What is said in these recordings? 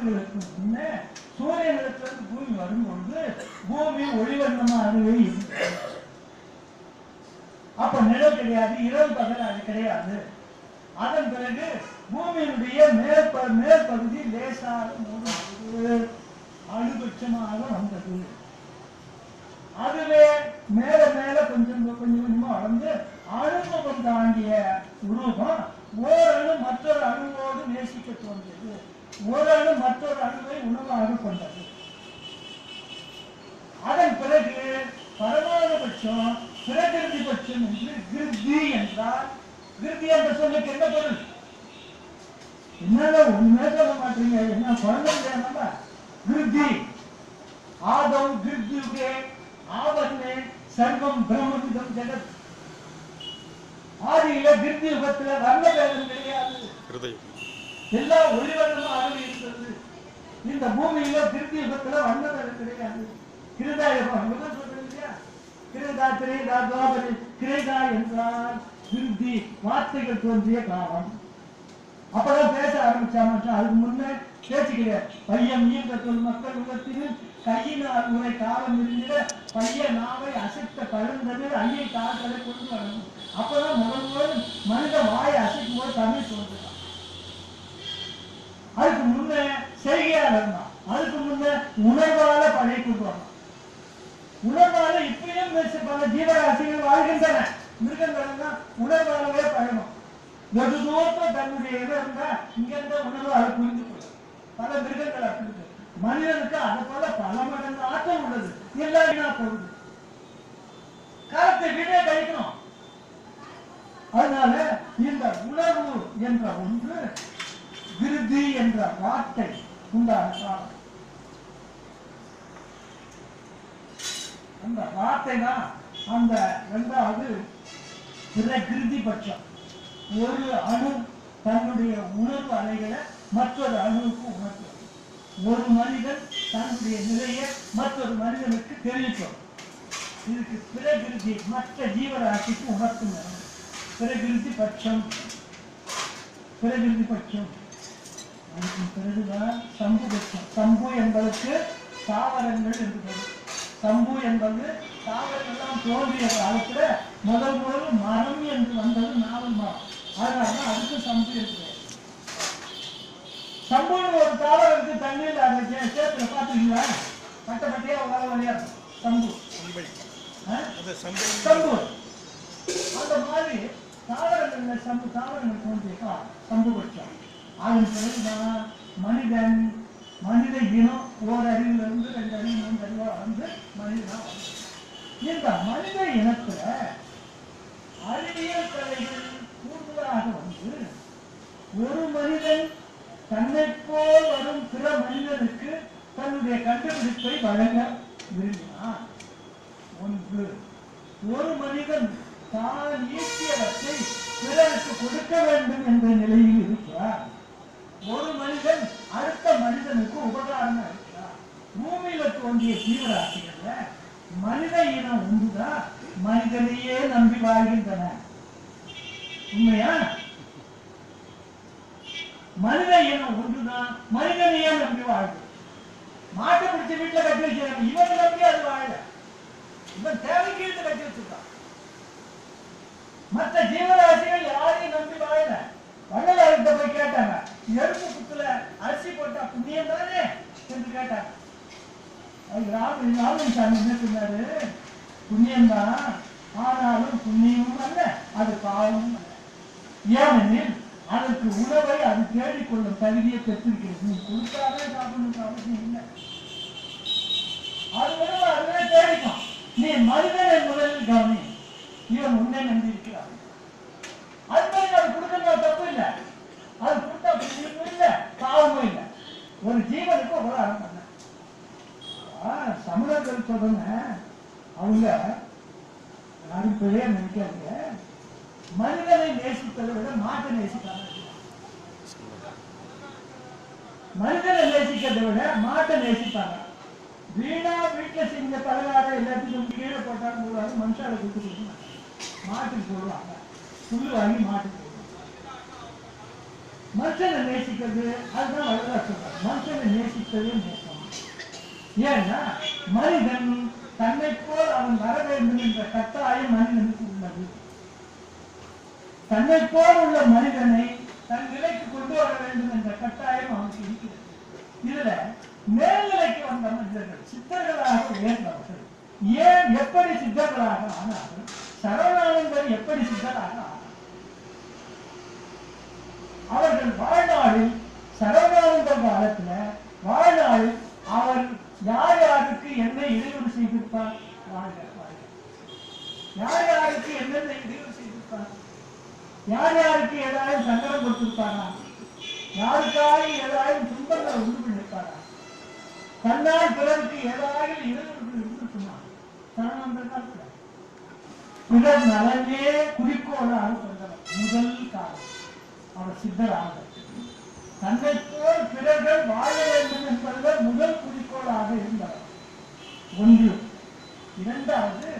ஆண்டுகளுக்கு முன்னே சூரியனிடத்திலிருந்து பூமி வரும்பொழுது பூமி ஒளிவண்ணமாகவே இருந்தது. அப்ப நிழல் கிடையாது, இரவு பகல் அது கிடையாது. அதன் பிறகு பூமியினுடைய மேற்பகுதி லேசாக அழுபட்சமாக வந்தது. அதுவே மேல மேல கொஞ்சம் கொஞ்சமா வளர்ந்து அணுமுகம் தாண்டிய உருவம் ஓரணு மற்றொரு அணுவோடு நேசிக்க தோன்றியது. ஒரு அணு மற்றொரு அணுவை உணவாக கொண்டது. அதன் பிறகு பரமானபட்சம் பிரகிருதி பட்சம் என்று கிருதி என்றால், கிருதி என்ற சொல்லுக்கு என்ன பொருள்? என்னன்னா ஒண்ணுமே சொல்ல மாட்டீங்க, என்ன குழந்தை? கிருதி ஆதவ் கிருத்யுகே ஆவர்ணே சர்வம் பிரம்மவிதம் ஜெகத். ஆதியில கிருதி யுகத்துல வர்ண பேதம் கிடையாது, எல்லாம் ஒளிவண்ணமாக இருந்தது. இந்த பூமியில கிருதி யுகத்துல வர்ண பேதம் கிடையாது. கிருதா யுகம் சொல்றது இல்லையா? கிருதா திரேதா துவாபரி. கிரேதா என்றால் கிருதி, வார்த்தைகள் தோன்றிய காலம். அப்பதான் பேச ஆரம்பிச்சாம. அதுக்கு முன்னே பேச்சுக்கிற பையன் இயக்கத்தில் மக்கள் உலகத்தில் கையினால் உரை காலம் இருந்திட பைய நாவை அசைத்த கலந்தது ஐயை கால்களை கொண்டு வரணும். அப்பதான் முதல் மனித வாயை அசைக்கும் போது தமிழ் தோன்றுதான். அதுக்கு முன்ன செய்கையால் இருந்தான். அதுக்கு முன்ன உணர்வால பழை கொண்டு வரணும். உணர்வால இப்பயும் பல ஜீவராசிகள் வாழ்கின்றன. மிருகங்கள் தான் உணர்வாலவே பழகும். வெகு தூரத்தில் தன்னுடைய இடம் இருந்தா இங்க இருந்த உணர்வால புரிந்து கொள்ளும். பல மிருகங்கள் அப்படி இருக்கு. மனிதனுக்கு அதை போல பல மடங்கு ஆற்றல் உள்ளது. எல்லாருமே பொருள் காலத்தை வீடே கழிக்கணும். அதனால இந்த உணர்வு என்ற ஒன்று விருதி என்ற வார்த்தை உண்டான காலம். அந்த வார்த்தை தான் அந்த இரண்டாவது பிரகிருதி பட்சம். ஒரு அணு தன்னுடைய உணர்வு அலைகளை மற்றொரு அணுவுக்கு உணர்த்தும். ஒரு மனிதன் தன்னுடைய நிலையை மற்றொரு மனிதனுக்கு தெரிவிக்கும். இதுக்கு பிரகிருதி மற்ற ஜீவராசிக்கு உணர்த்தும். பிரகிருதி பட்சம். பிரகிருதி பட்சம் அதுக்கு பிறகுதான் சம்பு பட்சம். சம்பு என்பதற்கு தாவரங்கள் என்று பொருள். சம்பு என்பது தாவரங்கள்லாம் தோன்றிய காலத்துல முதல் மரம் என்று வந்தது நாவல் மரம். அதனாலதான் அதுக்கு சம்பு என்று. சம்புன்னு ஒரு தாவரத்துக்கு தண்ணீர் சேத்துல பாத்துக்கீங்களா? பட்ட பட்டையா வர வழியா சம்பு. சம்பு அந்த மாதிரி தாவரங்கள் சம்பு தாவரங்கள் தோன்றிய சம்பு பட்சம். அதன் பிறகுதான் மனிதன் மனித இனம் ஓர் அறிவிலிருந்து 2 அறிவு 3 அறிவா வந்து மனிதனா வந்து. இந்த மனித இனத்துல அறிவியல் கலைகள் கூடுதலாக வந்து ஒரு மனிதன் தன்னை போல் வரும் பிற மனிதனுக்கு தன்னுடைய கண்டுபிடிப்பை வழங்க விரும்பினான். ஒன்று, ஒரு மனிதன் தான் ஈட்டியவற்றை பிறருக்கு கொடுக்க வேண்டும் என்ற நிலையில் இருக்கிறார். ஒரு மனிதன் அடுத்த மனிதனுக்கு உபகாரம் இருக்கிறார். பூமியில தோன்றிய ஜீவராசிகள்ல மனித இனம் ஒன்றுதான் மனிதனையே நம்பி வாழ்கின்றன. உண்மையா? மனித இனம் ஒன்றுதான் மனிதனையே நம்பி வாழ்வு. மாட்டை பிடிச்ச வீட்டுல கட்டி வச்சிருக்காங்க. இவனை நம்பி அது வாழல. இவன் தேவைக்கு கட்டி வச்சிருக்கான். மற்ற ஜீவராசிகள் யாரையும் நம்பி வாழல. வள்ளலார்கிட்ட போய் கேட்டாங்க, எறும்பு குத்துல அரிசி போட்டா புண்ணியம் தானே என்று கேட்டாங்க. ராமன் சாமி என்ன சொன்னாரு? புண்ணியம்தான், ஆனாலும் புண்ணியமும் அல்ல, அது பாவமும் அல்ல. ஏனெனில் அதற்கு உணவை அது தேடிக்கொள்ளும் தகுதியை பெற்றிருக்கிறது. நீ கொடுத்தாலே சாப்பிடணும் அவசியம் இல்லை. அது உணவு அதுவே தேடிக்கும். நீ மனிதனை முதலில் கவனி. இவன் உன்னை நம்பியிருக்கிறான். அது மாதிரி அது கொடுக்கறது தப்பு இல்லை. அது கொடுத்தா புண்ணியமும் இல்லை பாவமும் இல்லை. ஒரு ஜீவனுக்கு உபகாரம் பண்ண தமிழர்கள் சொல்றேங்க. அவங்க யாரும் பெரிய நினைக்காங்க. மனிதனை நேசிப்பதை விட மாட்டை நேசிக்காங்க. மனிதனை நேசிக்கிறதை விட மாட்டை நேசிப்பாங்க. வீணா வீட்டுல செஞ்ச பலகார எல்லாத்துக்கும் கீழே போட்டாலும் போடுவாங்க. மனுஷால கொடுத்து கொடுக்க மாட்டுக்கு போடுவாங்க. புல்லு வாங்கி மாட்டுக்கு போடுவாங்க. மனுஷனை நேசிக்கிறது அதுதான் வளர சொல்றாங்க. மனுஷனை சுத்தவே நேசம். ஏன்னா மனிதன் தன்னை போல் அவன் வர வேண்டும் என்ற கட்டாயம் மனிதனுக்கு உள்ளது. தன்னை போல் உள்ள மனிதனை தன் நிலைக்கு கொண்டு வர வேண்டும் என்ற கட்டாயம் அவனுக்கு இருக்கிறது. இதுல மேல்நிலைக்கு வந்த மனிதர்கள் சித்தர்களாக உயர்ந்தவர்கள் ஏன் எப்படி சித்தர்களாக ஆனார்கள்? சரவணானந்தர் எப்படி சித்தராக ஆனார்? அவர்கள் வாழ்நாளில் சரவணானந்தர் காலத்துல வாழ்நாளில் அவர் யார் யாருக்கு என்ன இடையூறு செய்திருப்பார்? யார் யாருக்கு என்னென்ன இடையூறு செய்திருப்பார்? யார் யாருக்கு ஏதாவது சங்கடம் கொடுத்திருப்பாரா? யாருக்காக ஏதாவது துன்பங்களை உண்டு பண்ணிருப்பாரா? தன்னால் பிறருக்கு ஏதாவது இடையூறுகள் இருந்துச்சுமா? சரவணானந்தர் காலத்துல பிறர் நலனே குறிக்கோளாக கொண்டவர் முதல் காலம் அவர் சித்தராக. தன்னை போல் பிறர்கள் வாழ வேண்டும் என்பதுதான் முதல் குறிக்கோளாக இருந்தவர். ஒன்று. இரண்டாவது,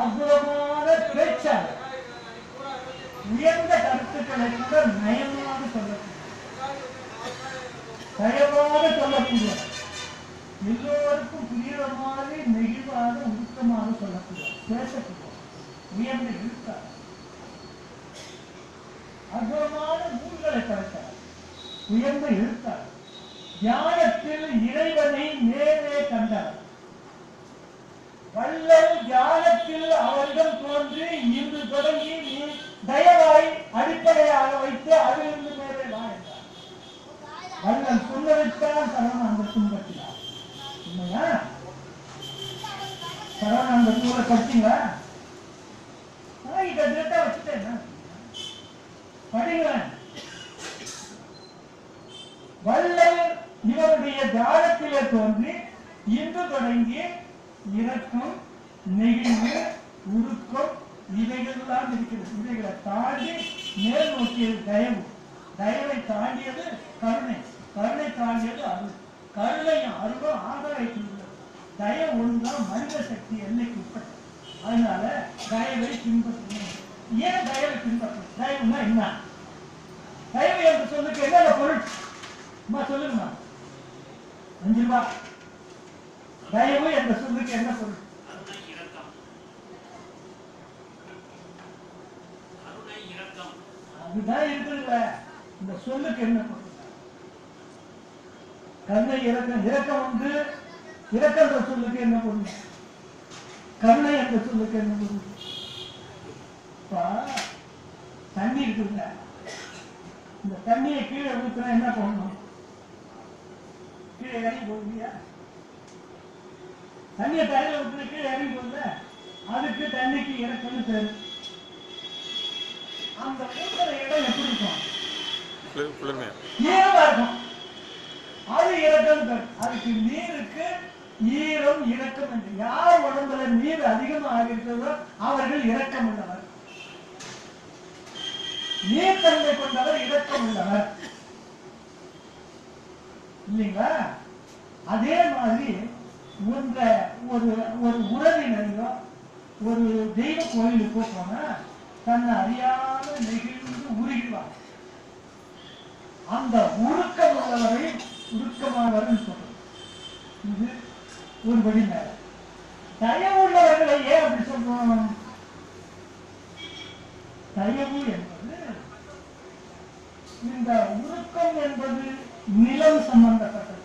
அற்புதமான பேச்சாளர். உயர்ந்த கருத்துக்களை கூட நயமாக சொல்லக்கூடியவர். எல்லோருக்கும் புரியுற மாதிரி நெகிழ்வாக உருக்கமாக சொல்லக்கூடியவர். பேசக்கூடியவர். உயர்ந்த எழுத்தாளர். அற்புதமான நூல்களை படைத்தார். உயர்ந்த எழுத்தாளர். தியானத்தில் இறைவனை நேரே கண்டவர். வள்ளல் தியானத்தில் அவரிடம் தோன்றி இன்று தொடங்கி நீ தயவாய் அடிப்படையாக வைத்து அதிலிருந்து மேலே வா என்றார். வள்ளல் சொன்னதைத்தான் சரவணானந்தர் பின்பற்றினார். உண்மையா? சரவணானந்தர் கூட படிச்சீங்களா? இதை வச்சுட்டேன் படிங்களேன். வள்ளல் இவருடைய தியானத்திலே தோன்றி இன்று தொடங்கி இரக்கம், நெகிழ்வு, உருக்கம் இவைகள் தான் இருக்கிறது. இவைகளை தாண்டி மேல் நோக்கியது தயவு. தயவை தாண்டியது கருணை. கருணை தாண்டியது அருள். கருணையும் அருளும் ஆதாரத்துள்ளது. தயவு ஒன்றுதான் மனித சக்தி எல்லைக்கு உட்பட்டது. அதனால தயவை பின்பற்றணும். ஏன் தயவை பின்பற்றணும்? தயவுனா என்ன? தயவு என்று சொல்லுக்கு என்ன பொருள்? சொல்லுங்கம்மா. 5 ரூபாய். தயவு என்ற சொல்லுக்கு என்ன பொருள்? அதுதான் இருக்குல்ல. இந்த சொல்லுக்கு என்ன பொருள்? கருணை, இரக்கம். இரக்கம் வந்து இரக்கம் என்ற சொல்லுக்கு என்ன பொருள்? கருணை என்ற சொல்லுக்கு என்ன பொருள்? தண்ணி இருக்குல்ல, இந்த தண்ணியை கீழே ஊத்துனா என்ன பண்ணணும்? கீழே இறங்கி போகுதியா? தண்ணியை தரையில ஊத்துனா கீழே இறங்கி போகுது. அதுக்கு தண்ணிக்கு இறக்கம்னு பேரு. அந்த ஊத்துற இடம் எப்படி இருக்கும்? ஈரமா இருக்கும். அது இறக்கம் பேரு. அதுக்கு நீருக்கு ஈரம் இறக்கம் என்று. யார் உடம்புல நீர் அதிகமாக இருக்கிறதோ அவர்கள் இறக்கம் உள்ளவர். நீர்த்தன்மை கொண்டவர் இரக்கம் உள்ளவர் இல்லைங்களா? அதே மாதிரி ஒரு உறவினரையோ ஒரு தெய்வ கோயிலுக்கோ போனா தன்னை அறியாத நெகிழ்ந்து உருகிடுவார். அந்த உருக்கம் உள்ளவரை உருக்கமானவர் சொல்றது. இது ஒரு வழி. மேல தயவு உள்ளவர்களை ஏன் அப்படி சொல்றோம்? தயவு என்பது இந்த உருக்கம் என்பது நிலம் சம்பந்தப்பட்டது.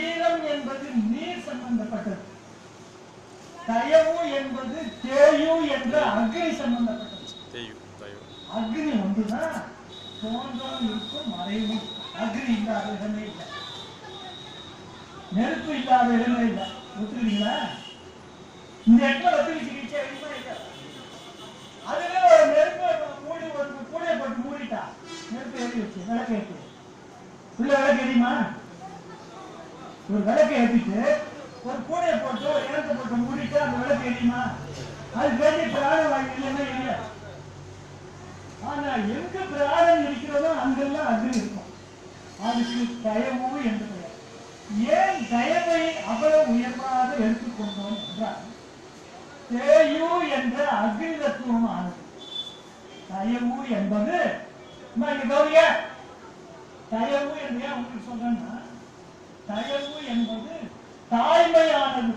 ஈரம் என்பது நீர் சம்பந்தப்பட்டது. தயவு என்பது தேயு என்ற அக்னி சம்பந்தப்பட்டது. அக்னி ஒன்றுதான் தோன்றும் இருக்கும் மறைவும். அக்னி இல்லாத இடமே இல்லை. நெருப்பு இல்லாத இடமே இல்லை. ஒத்துக்கிறீங்களா? இந்த இடத்துல ஒத்துக்கிச்சு இல்லை. அதுவே ஒரு நெருப்பு மூடி ஒரு கூடையை போட்டு மூடிட்டா நெருப்பு ஏறி வச்சு விளக்கு ஏற்றி உள்ள விளக்கு எரியுமா? ஒரு விளக்கு ஏற்றிட்டு ஒரு கூடையை போட்டு ஒரு இடத்தை போட்டு மூடிட்டு அந்த விளக்கு எரியுமா? அது வேண்டிய பிராணவாயு இல்லைன்னா இல்லை. ஆனா எங்க பிராணம் இருக்கிறதோ அங்கெல்லாம் அக்னி இருக்கும். அதுக்கு தயவு என்று பெயர். ஏன் தயவை அவ்வளவு உயர்வாக எடுத்துக்கொண்டோம் என்றால் தேயு என்ற அக்னி தத்துவம் ஆனது. தயவு என்பது தயவு என்று உங்களுக்கு சொல்றேன்னா, தயவு என்பது தாய்மையானது.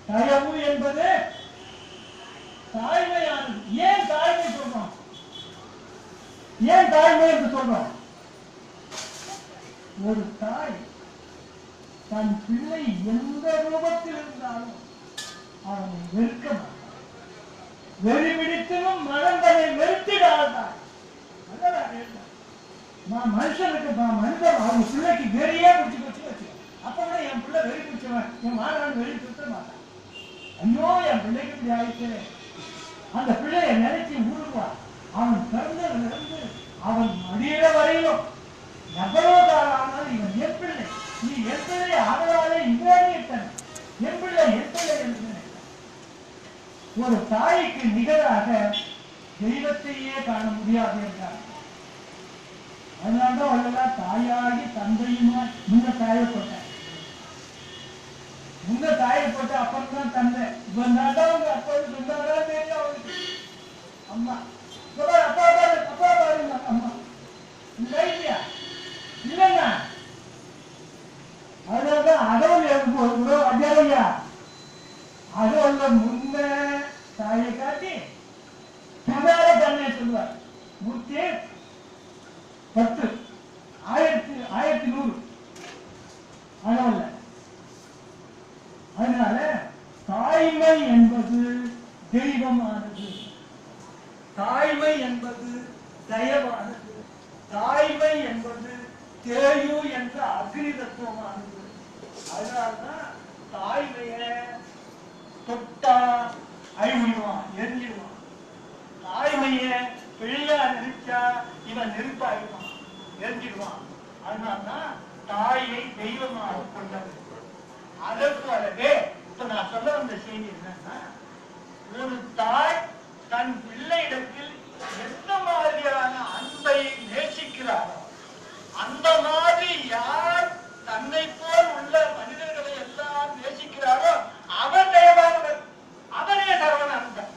தயவு என்பது தாய்மையானது. ஏன் தாய்மை சொல்றோம்? ஏன் தாய்மை என்று சொல்றோம்? ஒரு தாய் தன் பிள்ளை எந்த ரூபத்தில் இருந்தாலும் அவனை வெறுக்க மாட்டான். வெறிபிடித்தனும் மனந்தனை வெறுத்திடாதான். நான் மனுஷனுக்கு மனிதன் அவங்க பிள்ளைக்கு வெறியே பிடிச்சி வச்சு அப்பதான் என் பிள்ளை வெறி பிடிச்சவன் என் மாணவன் வெறி பிடிச்ச மாட்டான். ஐயோ என் பிள்ளைக்கு இப்படி ஆயிடுச்சு, அந்த பிள்ளைய நினைச்சு ஊருவா. அவன் பிறந்ததிலிருந்து அவன் மடியில வரையிலும் எவ்வளவு காலம் ஆனாலும் இவன் என் பிள்ளை, நீ என் பிள்ளை, அதனாலே இவன் என் பிள்ளை என்று நினைத்தான். ஒரு தாய்க்கு நிகராக தெய்வத்தையே காண முடியாது என்றார். அதனால்தான் அவர்களாம் தாயாகி தந்தையுமா முன்ன தாயப்பட்ட அப்புறம் தான் தந்தை. இவன் தான் அவங்க அப்பா சொன்னாதான் தெரியும் அவனுக்கு. அம்மா அப்பா பாருங்க, அம்மா இல்லையா இல்லைன்னா அதனால்தான் அகவல் எழுதும்போது அஜயா அகவல்ல முன்ன தாயை காட்டி பின்னால தன்னை சொல்வார். 110 1100 அகவல்ல. அதனால தாய்மை என்பது தெய்வமானது, தாய்மை என்பது தயவானது, தாய்மை என்பது தேயு என்ற அக்னி தத்துவமானது. அதனால்தான் தாய்மைய தொட்டா அழிவிடுவான், எரிஞ்சிடுவான். தாய்மைய பிள்ளையா நினைச்சா இவன் நெருப்பாயிடுவான், எரிஞ்சிடுவான். அதனால்தான் தாயை தெய்வமாக கொண்டது. அதை போலவே இப்ப நான் சொல்ல வந்த செய்தி என்னன்னா, ஒரு தாய் தன் பிள்ளையிடத்தில் எந்த மாதிரியான அன்பை நேசிக்கிறாரோ அந்த மாதிரி யார் தன்னை போல் உள்ள மனிதர்களை எல்லாம் நேசிக்கிறாரோ அவர் தயவானவர், அவரே சரவணானந்தர்.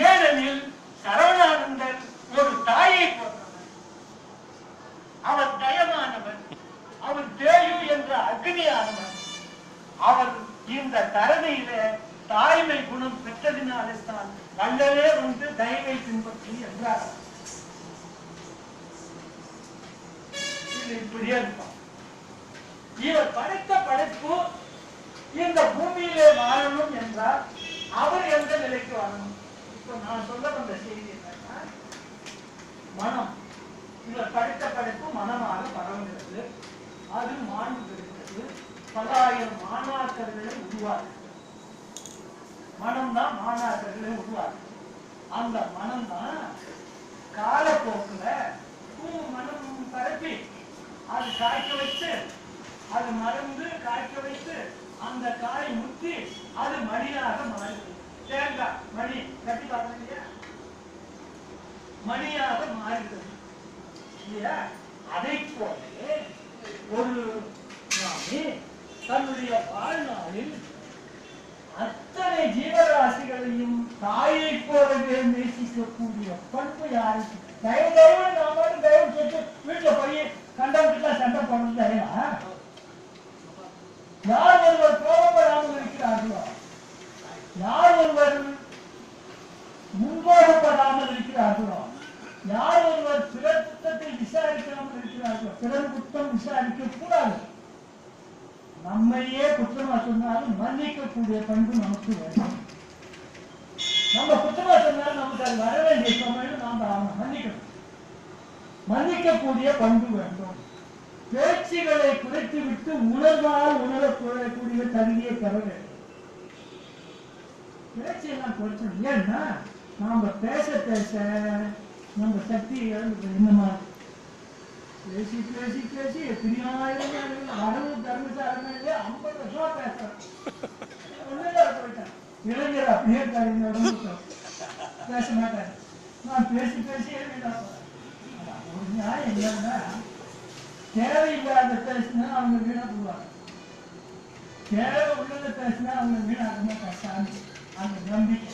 ஏனெனில் சரவணானந்தர் ஒரு தாயை போன்றவர், அவர் தயமானவர், அவர் தேயு என்ற அக்னியானவர். அவர் இந்த தரணியில தாய்மை குணம் பெற்றதினாலே தான் வல்லவே வந்து தயவை பின்பற்றி என்றார். இது இப்படியே இருக்கும். இவர் படைத்த படைப்பு இந்த பூமியிலே வாழணும் என்றால் அவர் எந்த நிலைக்கு வாழணும்? இப்ப நான் சொல்ல வந்த செய்தி என்னன்னா, மனம். இவர் படைத்த படைப்பு மனமாக பரவுகிறது, அது மாண்பு பெறுகிறது, பல்லாயிரம் மாணாக்கர்களை உருவாக்குகிறது. மனம்தான் மாணாக்கர்களை உருவாக்குது. அந்த மனம்தான் காலப்போக்குல மனம் பரப்பி அது காய்க்க வச்சு, அது மறந்து காய்க்க வைத்து அந்த காய் முத்தி அது மணியாக மாறுது. தேங்காய் மணி கட்டி பார்க்கணும் இல்லையா, மணியாக மாறுகிறது இல்லையா? அதை போல ஒரு சுவாமி தன்னுடைய வாழ்நாளில் அத்தனை ஜீவராசிகளையும் தாயை போலவே நேசிக்கக்கூடிய பண்பு யாருக்கு? தயவு நாம தயவு சொல்லிட்டு வீட்டுல போய் கண்டவங்கிட்ட சண்டை போடுறது தயவா? யார் ஒருவர் கோபப்படாமல் இருக்கிறார்களோ, யார் ஒருவர் முன்கோபப்படாமல் இருக்கிறார்களோ, யார் ஒருவர் பிறர் குற்றத்தை விசாரிக்காமல் இருக்கிறார்களோ, பிறர் குற்றம் விசாரிக்க கூடாது. நம்மையே குற்றமா சொன்னாலும் மன்னிக்கக்கூடிய பண்பு நமக்கு வேண்டும். நம்ம குற்றமா சொன்னாலும் நமக்கு அது வர வேண்டிய சமயம் நாம அவனை மன்னிக்கணும். மன்னிக்கக்கூடிய பண்பு வேண்டும். பேச்சுகளை குறைத்து விட்டு உணர்வால் உணரக்கூடிய தகுதியை பெற வேண்டும். பேச்சையெல்லாம் குறைச்சோம். ஏன்னா நாம பேச பேச நம்ம சக்தி என்னமா பேசி பேசி பேசி எத்தனையாயிரம் வரவு தர்மசாலையிலே 50 வருஷம் பேசுறேன். போயிட்டேன். இளைஞர் அப்படியே பேச மாட்டாரு. நான் பேசி பேசி ஒரு நியாயம் இல்லைன்னா, தேவையில்லாத பேசினா அவங்க வீணா போடுவாங்க, தேவை உள்ளத பேசினா அவங்க வீணாக மாட்டாங்க. அந்த நம்பிக்கை